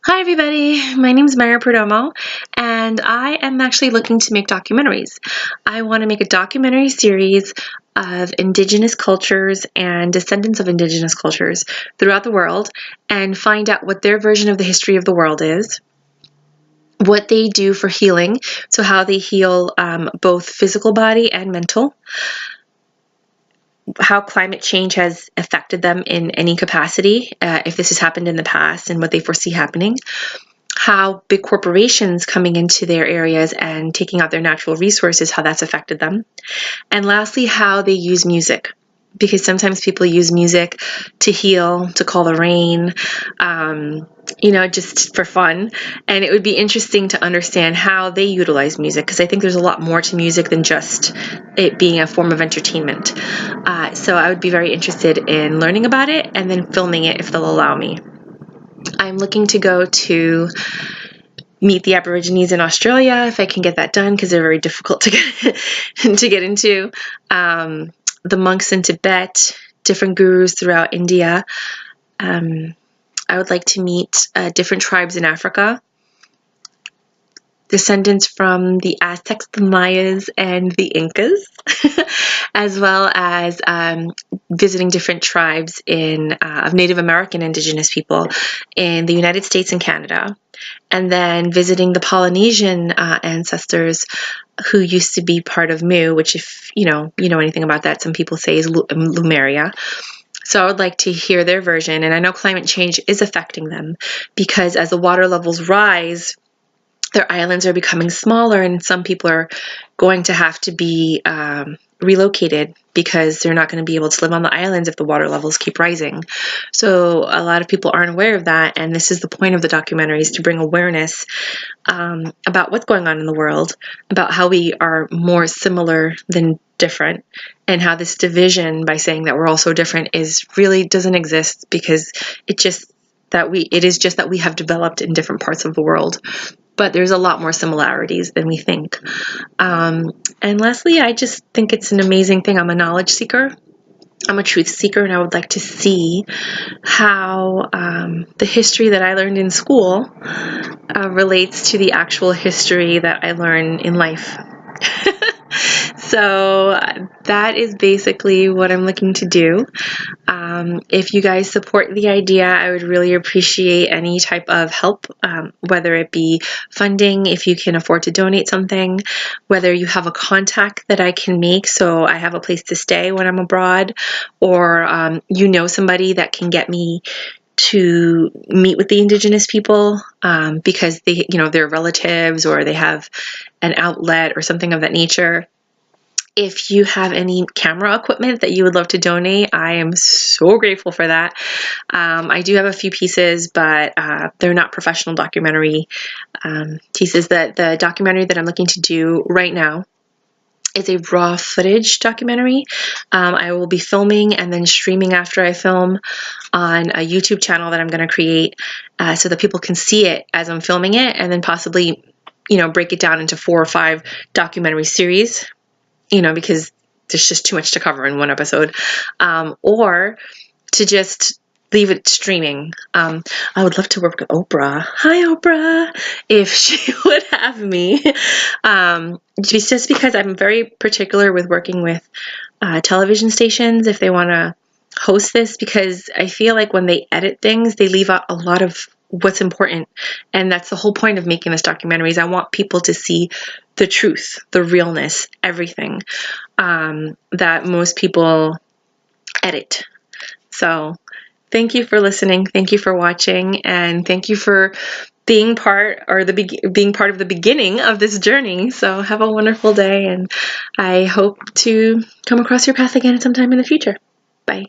Hi everybody, my name is Mayra Perdomo and I am actually looking to make documentaries. I want to make a documentary series of Indigenous cultures and descendants of Indigenous cultures throughout the world and find out what their version of the history of the world is, what they do for healing, so how they heal both physical body and mental, how climate change has affected them in any capacity, if this has happened in the past and what they foresee happening, how big corporations coming into their areas and taking out their natural resources, how that's affected them. And lastly, how they use music. Because sometimes people use music to heal, to call the rain, just for fun. And it would be interesting to understand how they utilize music, because I think there's a lot more to music than just it being a form of entertainment. So I would be very interested in learning about it and then filming it if they'll allow me. I'm looking to go to meet the Aborigines in Australia if I can get that done, because they're very difficult to get into. The monks in Tibet, different gurus throughout India. I would like to meet different tribes in Africa, descendants from the Aztecs, the Mayas, and the Incas, as well as visiting different tribes of Native American indigenous people in the United States and Canada, and then visiting the Polynesian ancestors who used to be part of Mu, which, if you know anything about that, some people say is Lemuria. So I would like to hear their version, and I know climate change is affecting them because as the water levels rise, their islands are becoming smaller, and some people are going to have to be relocated because they're not going to be able to live on the islands if the water levels keep rising. So a lot of people aren't aware of that, and this is the point of the documentaries, to bring awareness about what's going on in the world, about how we are more similar than different, and how this division by saying that we're all so different really doesn't exist, because it is just that we have developed in different parts of the world. But there's a lot more similarities than we think. And lastly, I just think it's an amazing thing. I'm a knowledge seeker. I'm a truth seeker, and I would like to see how the history that I learned in school relates to the actual history that I learn in life. So that is basically what I'm looking to do. If you guys support the idea, I would really appreciate any type of help, whether it be funding, if you can afford to donate something, whether you have a contact that I can make so I have a place to stay when I'm abroad, or somebody that can get me to meet with the Indigenous people because they're relatives, or they have an outlet or something of that nature. If you have any camera equipment that you would love to donate, I am so grateful for that. I do have a few pieces, but they're not professional documentary pieces. The documentary that I'm looking to do right now is a raw footage documentary. I will be filming and then streaming after I film on a YouTube channel that I'm going to create so that people can see it as I'm filming it, and then possibly, break it down into 4 or 5 documentary series. Because there's just too much to cover in one episode, or to just leave it streaming. I would love to work with Oprah. Hi, Oprah, if she would have me. Just because I'm very particular with working with television stations if they want to host this, because I feel like when they edit things, they leave out a lot of what's important, and that's the whole point of making this documentary. Is I want people to see the truth, the realness, everything that most people edit. So thank you for listening, thank you for watching, and thank you for being part of the beginning of this journey. So have a wonderful day, and I hope to come across your path again sometime in the future. Bye.